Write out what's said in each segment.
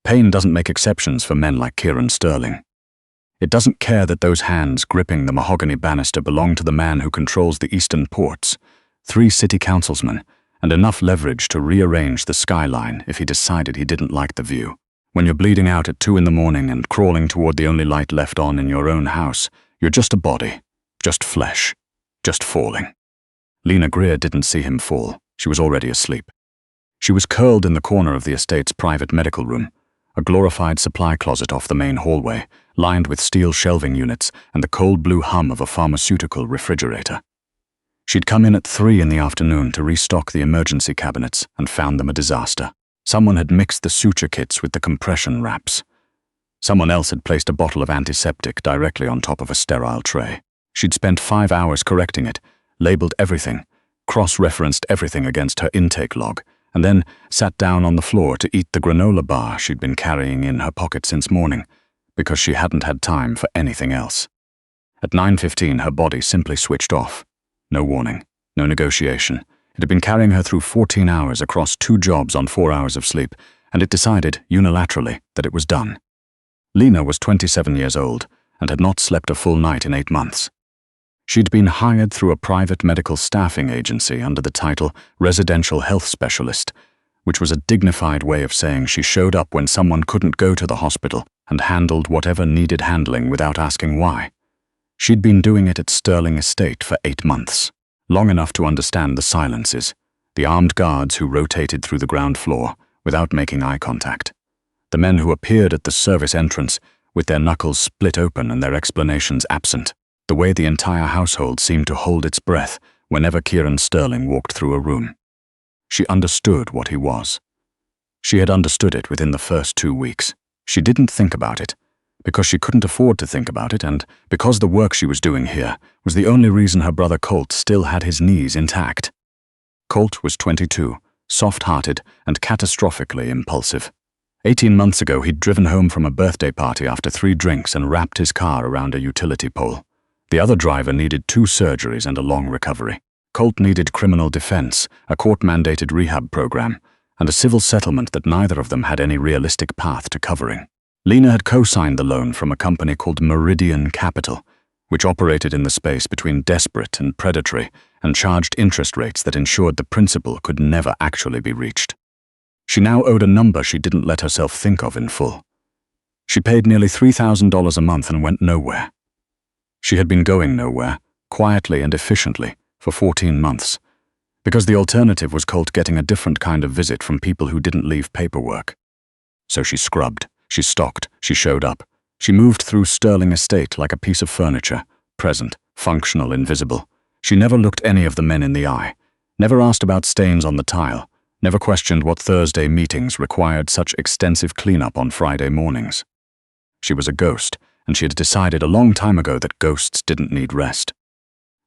Pain doesn't make exceptions for men like Kieran Sterling. It doesn't care that those hands gripping the mahogany banister belong to the man who controls the eastern ports, 3 city councilsmen, and enough leverage to rearrange the skyline if he decided he didn't like the view. When you're bleeding out at 2 in the morning and crawling toward the only light left on in your own house, you're just a body, just flesh, just falling. Lena Greer didn't see him fall. She was already asleep. She was curled in the corner of the estate's private medical room, a glorified supply closet off the main hallway, lined with steel shelving units and the cold blue hum of a pharmaceutical refrigerator. She'd come in at 3 in the afternoon to restock the emergency cabinets and found them a disaster. Someone had mixed the suture kits with the compression wraps. Someone else had placed a bottle of antiseptic directly on top of a sterile tray. She'd spent 5 hours correcting it, labeled everything, cross-referenced everything against her intake log, and then sat down on the floor to eat the granola bar she'd been carrying in her pocket since morning, because she hadn't had time for anything else. At 9:15, her body simply switched off. No warning, no negotiation. It had been carrying her through 14 hours across 2 jobs on 4 hours of sleep, and it decided, unilaterally, that it was done. Lena was 27 years old and had not slept a full night in 8 months. She'd been hired through a private medical staffing agency under the title Residential Health Specialist, which was a dignified way of saying she showed up when someone couldn't go to the hospital and handled whatever needed handling without asking why. She'd been doing it at Sterling Estate for 8 months, long enough to understand the silences, the armed guards who rotated through the ground floor without making eye contact, the men who appeared at the service entrance with their knuckles split open and their explanations absent, the way the entire household seemed to hold its breath whenever Kieran Sterling walked through a room. She understood what he was. She had understood it within the first 2 weeks. She didn't think about it, because she couldn't afford to think about it, and because the work she was doing here was the only reason her brother Colt still had his knees intact. Colt was 22, soft-hearted and catastrophically impulsive. 18 months ago, he'd driven home from a birthday party after 3 drinks and wrapped his car around a utility pole. The other driver needed 2 surgeries and a long recovery. Colt needed criminal defense, a court-mandated rehab program, and a civil settlement that neither of them had any realistic path to covering. Lena had co-signed the loan from a company called Meridian Capital, which operated in the space between desperate and predatory and charged interest rates that ensured the principal could never actually be reached. She now owed a number she didn't let herself think of in full. She paid nearly $3,000 a month and went nowhere. She had been going nowhere, quietly and efficiently, for 14 months, because the alternative was Colt getting a different kind of visit from people who didn't leave paperwork. So she scrubbed, she stocked, she showed up. She moved through Sterling Estate like a piece of furniture, present, functional, invisible. She never looked any of the men in the eye, never asked about stains on the tile, never questioned what Thursday meetings required such extensive cleanup on Friday mornings. She was a ghost, and she had decided a long time ago that ghosts didn't need rest.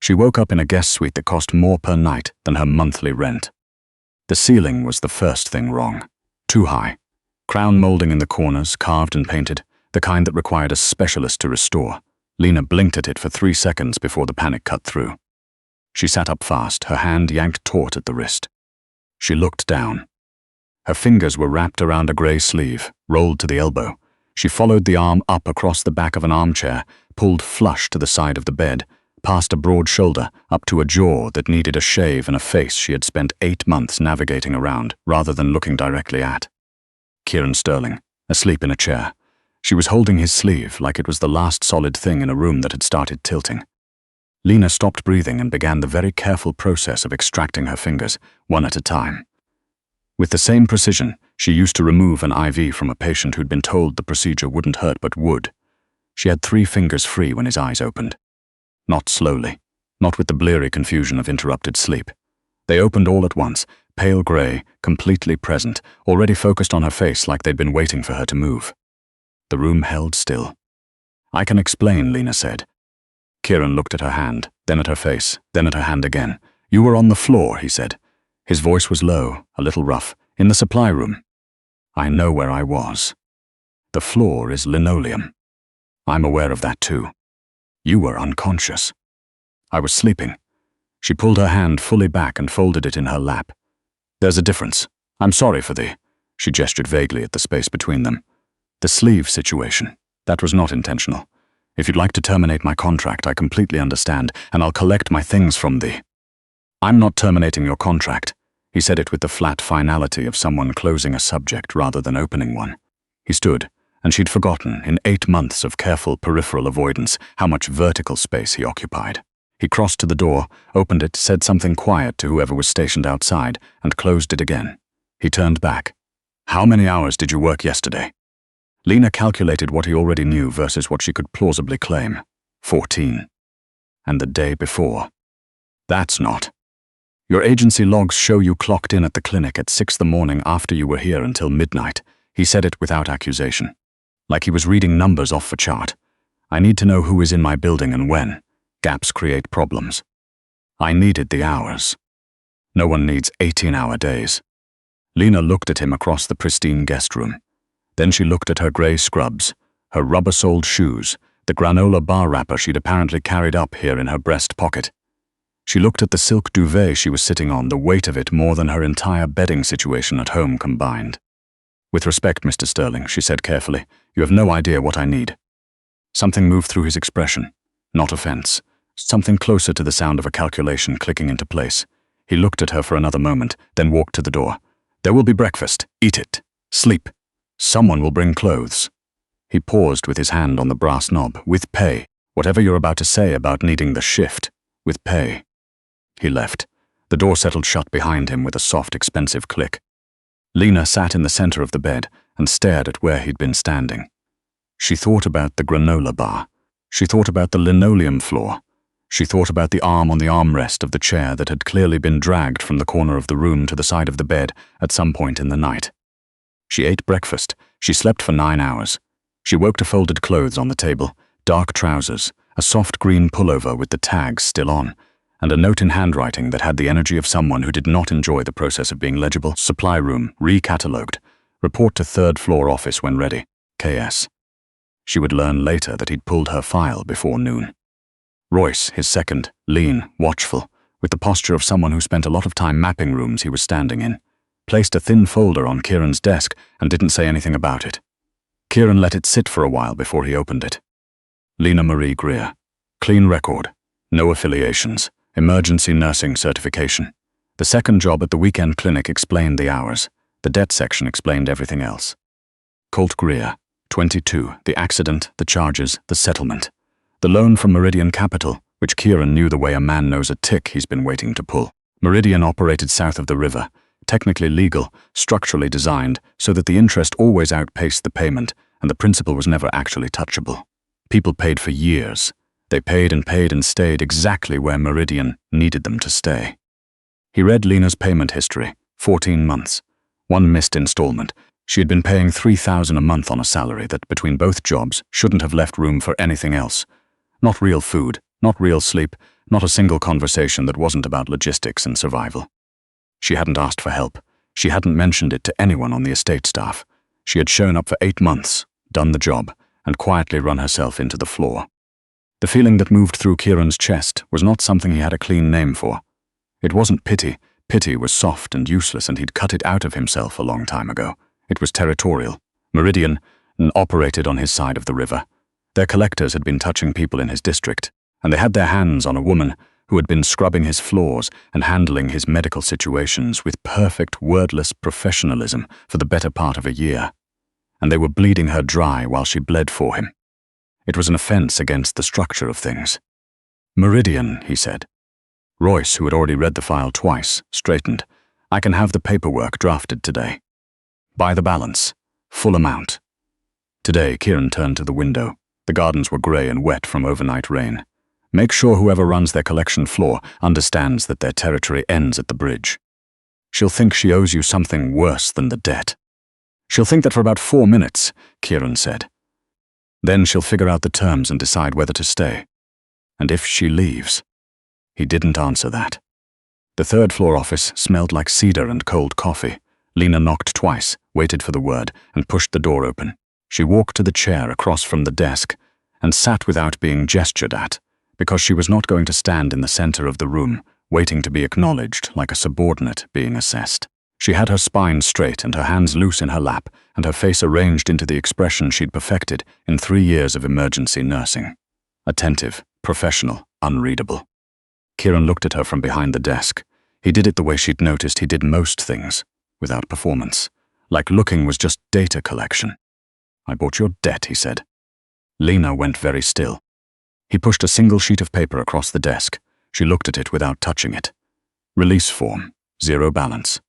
She woke up in a guest suite that cost more per night than her monthly rent. The ceiling was the first thing wrong. Too high. Crown molding in the corners, carved and painted, the kind that required a specialist to restore. Lena blinked at it for 3 seconds before the panic cut through. She sat up fast, her hand yanked taut at the wrist. She looked down. Her fingers were wrapped around a grey sleeve, rolled to the elbow. She followed the arm up across the back of an armchair, pulled flush to the side of the bed, past a broad shoulder, up to a jaw that needed a shave and a face she had spent 8 months navigating around, rather than looking directly at. Kieran Sterling, asleep in a chair. She was holding his sleeve like it was the last solid thing in a room that had started tilting. Lena stopped breathing and began the very careful process of extracting her fingers, one at a time. With the same precision, she used to remove an IV from a patient who'd been told the procedure wouldn't hurt but would. She had 3 fingers free when his eyes opened. Not slowly, not with the bleary confusion of interrupted sleep. They opened all at once, pale grey, completely present, already focused on her face like they'd been waiting for her to move. The room held still. "I can explain," Lena said. Kieran looked at her hand, then at her face, then at her hand again. "You were on the floor," he said. His voice was low, a little rough. "In the supply room." "I know where I was. The floor is linoleum. I'm aware of that too. You were unconscious. I was sleeping." She pulled her hand fully back and folded it in her lap. "There's a difference. I'm sorry for the..." She gestured vaguely at the space between them. The sleeve situation. That was not intentional. If you'd like to terminate my contract, I completely understand, and I'll collect my things from thee. I'm not terminating your contract. He said it with the flat finality of someone closing a subject rather than opening one. He stood, and she'd forgotten, in 8 months of careful peripheral avoidance, how much vertical space he occupied. He crossed to the door, opened it, said something quiet to whoever was stationed outside, and closed it again. He turned back. How many hours did you work yesterday? Lena calculated what he already knew versus what she could plausibly claim. 14. And the day before. That's not. Your agency logs show you clocked in at the clinic at 6 the morning after you were here until midnight. He said it without accusation. Like he was reading numbers off a chart. I need to know who is in my building and when. Gaps create problems. I needed the hours. No one needs 18-hour days. Lena looked at him across the pristine guest room. Then she looked at her grey scrubs, her rubber-soled shoes, the granola bar wrapper she'd apparently carried up here in her breast pocket. She looked at the silk duvet she was sitting on, the weight of it more than her entire bedding situation at home combined. With respect, Mr. Sterling, she said carefully, you have no idea what I need. Something moved through his expression. Not offense. Something closer to the sound of a calculation clicking into place. He looked at her for another moment, then walked to the door. There will be breakfast. Eat it. Sleep. Someone will bring clothes. He paused with his hand on the brass knob. With pay. Whatever you're about to say about needing the shift. With pay. He left. The door settled shut behind him with a soft, expensive click. Lena sat in the center of the bed and stared at where he'd been standing. She thought about the granola bar. She thought about the linoleum floor. She thought about the arm on the armrest of the chair that had clearly been dragged from the corner of the room to the side of the bed at some point in the night. She ate breakfast. She slept for 9 hours. She woke to folded clothes on the table, dark trousers, a soft green pullover with the tags still on, and a note in handwriting that had the energy of someone who did not enjoy the process of being legible. Supply room, recatalogued. Report to 3rd floor office when ready. KS. She would learn later that he'd pulled her file before noon. Royce, his second, lean, watchful, with the posture of someone who spent a lot of time mapping rooms he was standing in, placed a thin folder on Kieran's desk and didn't say anything about it. Kieran let it sit for a while before he opened it. Lena Marie Greer. Clean record. No affiliations. Emergency nursing certification. The second job at the weekend clinic explained the hours. The debt section explained everything else. Colt Greer. 22. The accident, the charges, the settlement. The loan from Meridian Capital, which Kieran knew the way a man knows a tick he's been waiting to pull. Meridian operated south of the river, technically legal, structurally designed, so that the interest always outpaced the payment, and the principal was never actually touchable. People paid for years. They paid and stayed exactly where Meridian needed them to stay. He read Lena's payment history, 14 months. One missed installment. She had been paying $3,000 a month on a salary that, between both jobs, shouldn't have left room for anything else. Not real food, not real sleep, not a single conversation that wasn't about logistics and survival. She hadn't asked for help. She hadn't mentioned it to anyone on the estate staff. She had shown up for 8 months, done the job, and quietly run herself into the floor. The feeling that moved through Kieran's chest was not something he had a clean name for. It wasn't pity. Pity was soft and useless, and he'd cut it out of himself a long time ago. It was territorial. Meridian operated on his side of the river. Their collectors had been touching people in his district, and they had their hands on a woman who had been scrubbing his floors and handling his medical situations with perfect, wordless professionalism for the better part of a year. And they were bleeding her dry while she bled for him. It was an offense against the structure of things. Meridian, he said. Royce, who had already read the file twice, straightened. I can have the paperwork drafted today. By the balance. Full amount. Today, Kieran turned to the window. The gardens were grey and wet from overnight rain. Make sure whoever runs their collection floor understands that their territory ends at the bridge. She'll think she owes you something worse than the debt. She'll think that for about 4 minutes, Kieran said. Then she'll figure out the terms and decide whether to stay. And if she leaves. He didn't answer that. The 3rd floor office smelled like cedar and cold coffee. Lena knocked twice, waited for the word, and pushed the door open. She walked to the chair across from the desk and sat without being gestured at, because she was not going to stand in the center of the room, waiting to be acknowledged like a subordinate being assessed. She had her spine straight and her hands loose in her lap, and her face arranged into the expression she'd perfected in 3 years of emergency nursing. Attentive, professional, unreadable. Kieran looked at her from behind the desk. He did it the way she'd noticed he did most things, without performance. Like looking was just data collection. "I bought your debt," he said. Lena went very still. He pushed a single sheet of paper across the desk. She looked at it without touching it. Release form, 0 balance.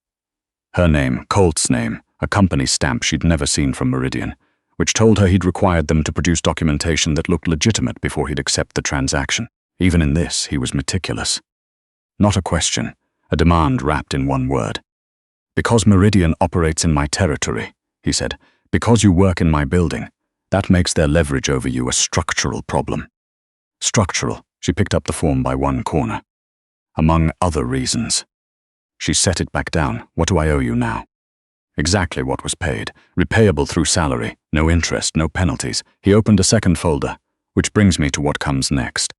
Her name, Colt's name, a company stamp she'd never seen from Meridian, which told her he'd required them to produce documentation that looked legitimate before he'd accept the transaction. Even in this, he was meticulous. Not a question, a demand wrapped in one word. "Because Meridian operates in my territory," he said, "because you work in my building, that makes their leverage over you a structural problem." Structural, she picked up the form by one corner. "Among other reasons." She set it back down. "What do I owe you now?" Exactly what was paid, repayable through salary, no interest, no penalties. He opened a second folder, which brings me to what comes next.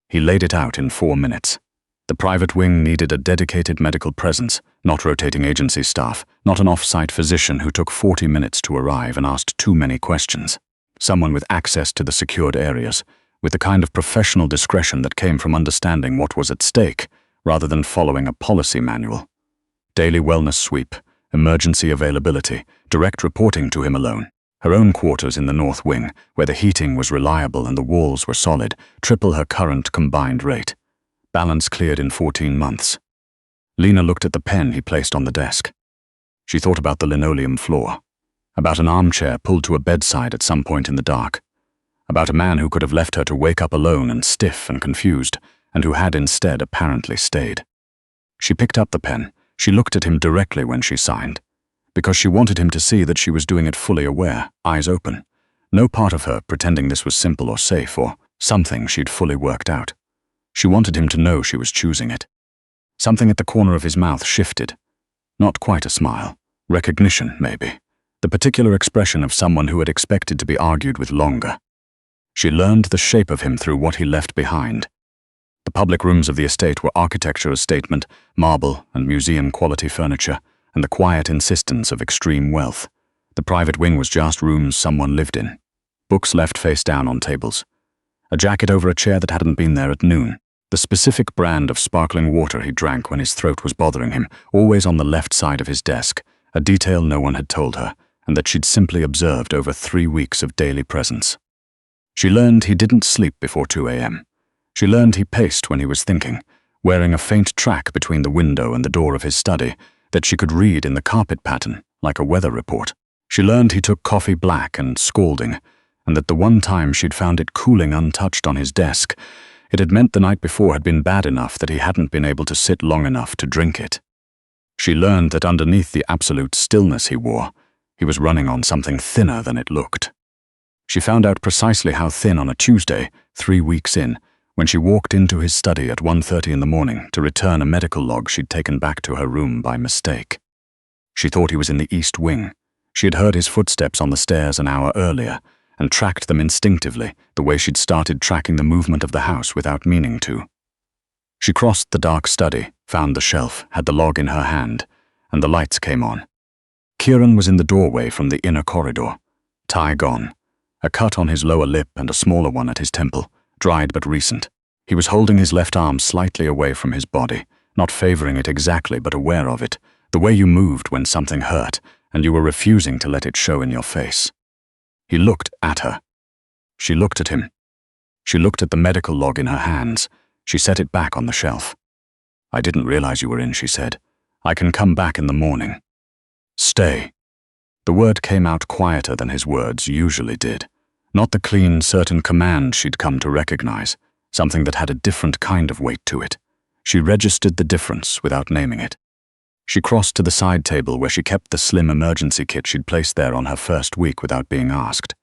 He laid it out in 4 minutes. The private wing needed a dedicated medical presence, not rotating agency staff, not an off-site physician who took 40 minutes to arrive and asked too many questions. Someone with access to the secured areas, with the kind of professional discretion that came from understanding what was at stake, rather than following a policy manual. Daily wellness sweep, emergency availability, direct reporting to him alone. Her own quarters in the north wing, where the heating was reliable and the walls were solid, triple her current combined rate. Balance cleared in 14 months. Lena looked at the pen he placed on the desk. She thought about the linoleum floor, about an armchair pulled to a bedside at some point in the dark, about a man who could have left her to wake up alone and stiff and confused, and who had instead apparently stayed. She picked up the pen. She looked at him directly when she signed, because she wanted him to see that she was doing it fully aware, eyes open. No part of her pretending this was simple or safe or something she'd fully worked out. She wanted him to know she was choosing it. Something at the corner of his mouth shifted. Not quite a smile. Recognition, maybe. The particular expression of someone who had expected to be argued with longer. She learned the shape of him through what he left behind. The public rooms of the estate were architecture as statement, marble and museum-quality furniture, and the quiet insistence of extreme wealth. The private wing was just rooms someone lived in. Books left face down on tables. A jacket over a chair that hadn't been there at noon. The specific brand of sparkling water he drank when his throat was bothering him, always on the left side of his desk, a detail no one had told her, and that she'd simply observed over 3 weeks of daily presence. She learned he didn't sleep before 2 a.m. She learned he paced when he was thinking, wearing a faint track between the window and the door of his study that she could read in the carpet pattern, like a weather report. She learned he took coffee black and scalding, and that the one time she'd found it cooling untouched on his desk, it had meant the night before had been bad enough that he hadn't been able to sit long enough to drink it. She learned that underneath the absolute stillness he wore, he was running on something thinner than it looked. She found out precisely how thin on a Tuesday, 3 weeks in, when she walked into his study at 1:30 in the morning to return a medical log she'd taken back to her room by mistake. She thought he was in the East Wing. She had heard his footsteps on the stairs an hour earlier, and tracked them instinctively, the way she'd started tracking the movement of the house without meaning to. She crossed the dark study, found the shelf, had the log in her hand, and the lights came on. Kieran was in the doorway from the inner corridor, tie gone, a cut on his lower lip and a smaller one at his temple, dried but recent. He was holding his left arm slightly away from his body, not favoring it exactly but aware of it, the way you moved when something hurt, and you were refusing to let it show in your face. He looked at her. She looked at him. She looked at the medical log in her hands. She set it back on the shelf. "I didn't realize you were in," she said. "I can come back in the morning." "Stay." The word came out quieter than his words usually did. Not the clean, certain command she'd come to recognize, something that had a different kind of weight to it. She registered the difference without naming it. She crossed to the side table where she kept the slim emergency kit she'd placed there on her first week without being asked.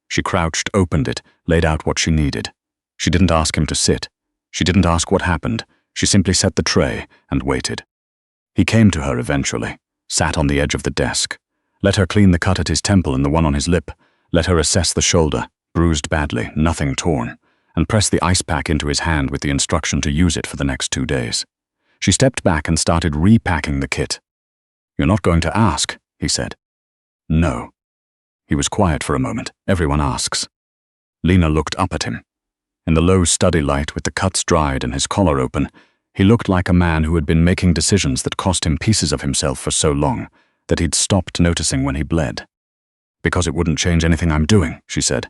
She crouched, opened it, laid out what she needed. She didn't ask him to sit. She didn't ask what happened. She simply set the tray and waited. He came to her eventually, sat on the edge of the desk, let her clean the cut at his temple and the one on his lip, let her assess the shoulder, bruised badly, nothing torn, and press the ice pack into his hand with the instruction to use it for the next 2 days. She stepped back and started repacking the kit. "You're not going to ask," he said. "No." He was quiet for a moment. "Everyone asks." Lena looked up at him. In the low study light with the cuts dried and his collar open, he looked like a man who had been making decisions that cost him pieces of himself for so long that he'd stopped noticing when he bled. "Because it wouldn't change anything I'm doing," she said.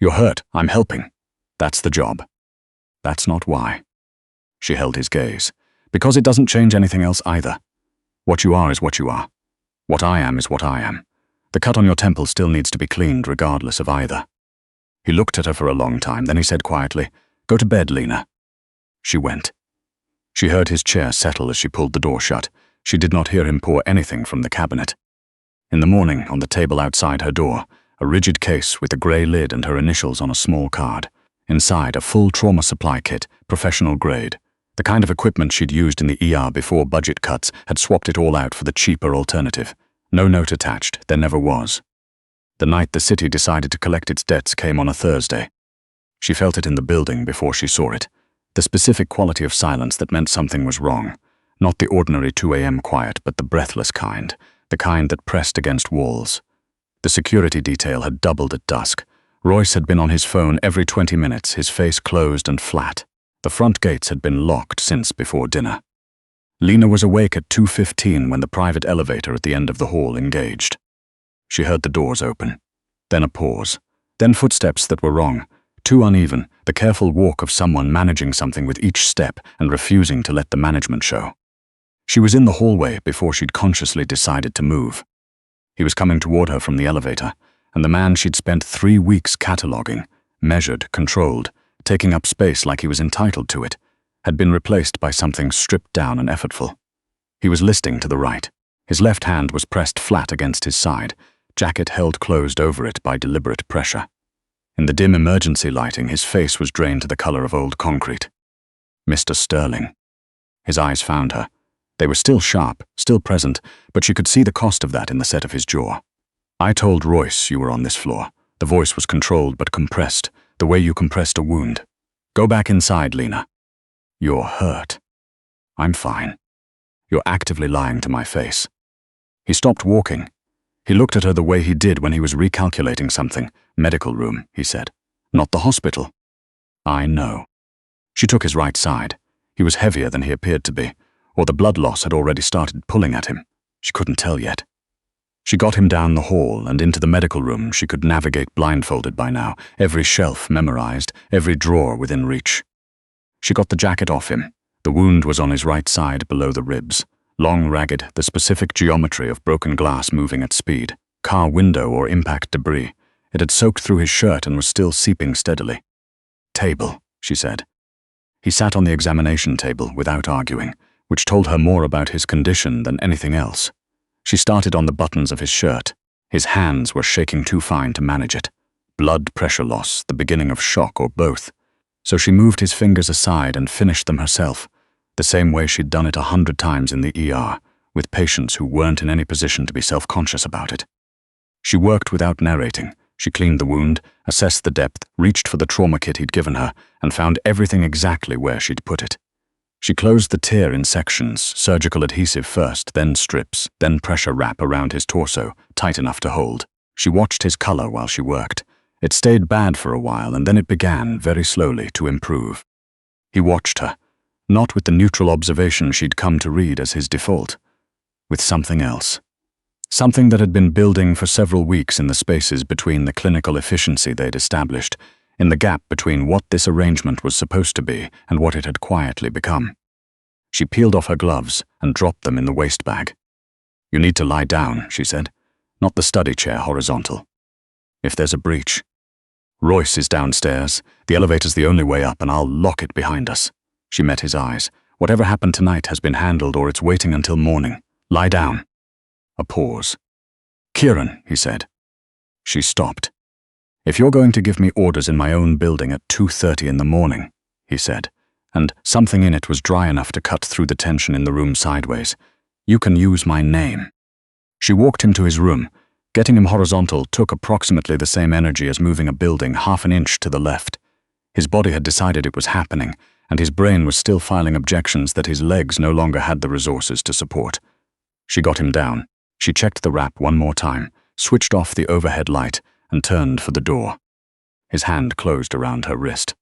"You're hurt, I'm helping. That's the job." "That's not why." She held his gaze. "Because it doesn't change anything else either. What you are is what you are. What I am is what I am. The cut on your temple still needs to be cleaned regardless of either." He looked at her for a long time, then he said quietly, "Go to bed, Lena." She went. She heard his chair settle as she pulled the door shut. She did not hear him pour anything from the cabinet. In the morning, on the table outside her door, a rigid case with a grey lid and her initials on a small card. Inside, a full trauma supply kit, professional grade. The kind of equipment she'd used in the ER before budget cuts had swapped it all out for the cheaper alternative. No note attached, there never was. The night the city decided to collect its debts came on a Thursday. She felt it in the building before she saw it. The specific quality of silence that meant something was wrong. Not the ordinary 2 a.m. quiet, but the breathless kind, the kind that pressed against walls. The security detail had doubled at dusk. Royce had been on his phone every 20 minutes, his face closed and flat. The front gates had been locked since before dinner. Lena was awake at 2:15 when the private elevator at the end of the hall engaged. She heard the doors open. Then a pause. Then footsteps that were wrong, too uneven, the careful walk of someone managing something with each step and refusing to let the management show. She was in the hallway before she'd consciously decided to move. He was coming toward her from the elevator, and the man she'd spent 3 weeks cataloging, measured, controlled, taking up space like he was entitled to it, had been replaced by something stripped down and effortful. He was listing to the right. His left hand was pressed flat against his side, jacket held closed over it by deliberate pressure. In the dim emergency lighting, his face was drained to the color of old concrete. Mr. Sterling. His eyes found her. They were still sharp, still present, but she could see the cost of that in the set of his jaw. "I told Royce you were on this floor." The voice was controlled but compressed, the way you compressed a wound. "Go back inside, Lena." "You're hurt." "I'm fine." "You're actively lying to my face." He stopped walking. He looked at her the way he did when he was recalculating something. "Medical room," he said. "Not the hospital." "I know." She took his right side. He was heavier than he appeared to be, or the blood loss had already started pulling at him. She couldn't tell yet. She got him down the hall and into the medical room. She could navigate blindfolded by now, every shelf memorized, every drawer within reach. She got the jacket off him. The wound was on his right side below the ribs. Long, ragged, the specific geometry of broken glass moving at speed. Car window or impact debris. It had soaked through his shirt and was still seeping steadily. "Table," she said. He sat on the examination table without arguing, which told her more about his condition than anything else. She started on the buttons of his shirt. His hands were shaking too fine to manage it. Blood pressure loss, the beginning of shock, or both. So she moved his fingers aside and finished them herself, the same way she'd done it 100 times in the ER, with patients who weren't in any position to be self-conscious about it. She worked without narrating. She cleaned the wound, assessed the depth, reached for the trauma kit he'd given her, and found everything exactly where she'd put it. She closed the tear in sections, surgical adhesive first, then strips, then pressure wrap around his torso, tight enough to hold. She watched his color while she worked. It stayed bad for a while, and then it began, very slowly, to improve. He watched her, not with the neutral observation she'd come to read as his default, with something else. Something that had been building for several weeks in the spaces between the clinical efficiency they'd established, in the gap between what this arrangement was supposed to be and what it had quietly become. She peeled off her gloves and dropped them in the waste bag. "You need to lie down," she said. "Not the study chair horizontal. If there's a breach. Royce is downstairs. The elevator's the only way up, and I'll lock it behind us." She met his eyes. "Whatever happened tonight has been handled, or it's waiting until morning. Lie down." A pause. "Kieran," he said. She stopped. "If you're going to give me orders in my own building at 2:30 in the morning," he said, and something in it was dry enough to cut through the tension in the room sideways, "you can use my name." She walked him to his room. Getting him horizontal took approximately the same energy as moving a building half an inch to the left. His body had decided it was happening, and his brain was still filing objections that his legs no longer had the resources to support. She got him down. She checked the wrap one more time, switched off the overhead light, and turned for the door. His hand closed around her wrist.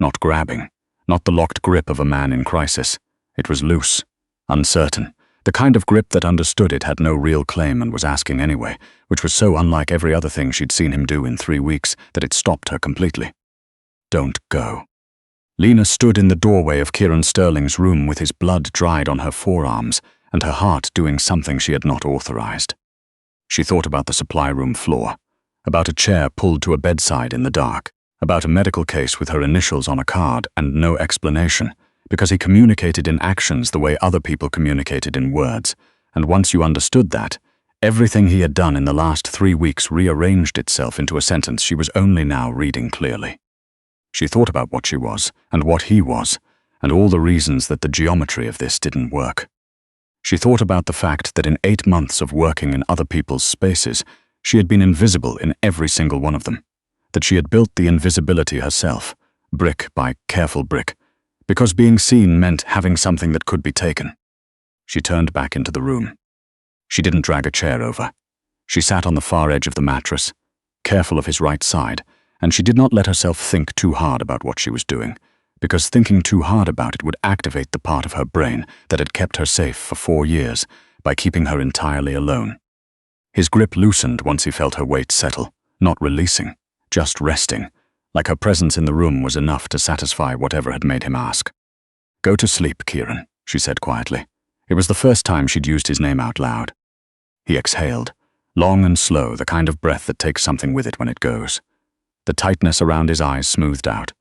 Not grabbing, not the locked grip of a man in crisis. It was loose, uncertain, the kind of grip that understood it had no real claim and was asking anyway, which was so unlike every other thing she'd seen him do in 3 weeks that it stopped her completely. Don't go. Lena stood in the doorway of Kieran Sterling's room with his blood dried on her forearms and her heart doing something she had not authorized. She thought about the supply room floor, about a chair pulled to a bedside in the dark, about a medical case with her initials on a card and no explanation, because he communicated in actions the way other people communicated in words, and once you understood that, everything he had done in the last 3 weeks rearranged itself into a sentence she was only now reading clearly. She thought about what she was, and what he was, and all the reasons that the geometry of this didn't work. She thought about the fact that in 8 months of working in other people's spaces, she had been invisible in every single one of them, that she had built the invisibility herself, brick by careful brick, because being seen meant having something that could be taken. She turned back into the room. She didn't drag a chair over. She sat on the far edge of the mattress, careful of his right side, and she did not let herself think too hard about what she was doing, because thinking too hard about it would activate the part of her brain that had kept her safe for 4 years by keeping her entirely alone. His grip loosened once he felt her weight settle, not releasing, just resting, like her presence in the room was enough to satisfy whatever had made him ask. "Go to sleep, Kieran," she said quietly. It was the first time she'd used his name out loud. He exhaled, long and slow, the kind of breath that takes something with it when it goes. The tightness around his eyes smoothed out.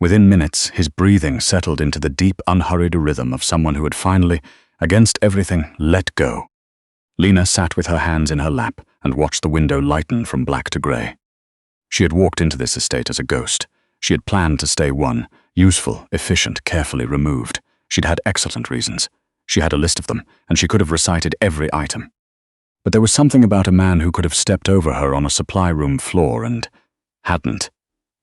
Within minutes, his breathing settled into the deep, unhurried rhythm of someone who had finally, against everything, let go. Lena sat with her hands in her lap and watched the window lighten from black to grey. She had walked into this estate as a ghost. She had planned to stay one, useful, efficient, carefully removed. She'd had excellent reasons. She had a list of them, and she could have recited every item. But there was something about a man who could have stepped over her on a supply room floor and hadn't,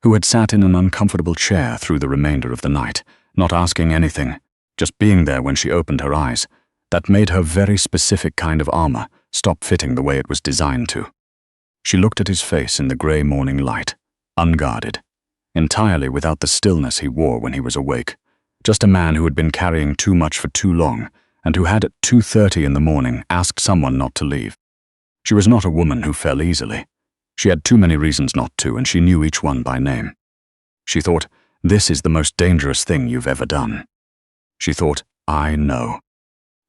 who had sat in an uncomfortable chair through the remainder of the night, not asking anything, just being there when she opened her eyes. That made her very specific kind of armor stop fitting the way it was designed to. She looked at his face in the grey morning light, unguarded, entirely without the stillness he wore when he was awake. Just a man who had been carrying too much for too long, and who had at 2:30 in the morning asked someone not to leave. She was not a woman who fell easily. She had too many reasons not to, and she knew each one by name. She thought, "This is the most dangerous thing you've ever done." She thought, "I know."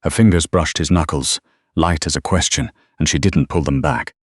Her fingers brushed his knuckles, light as a question, and she didn't pull them back.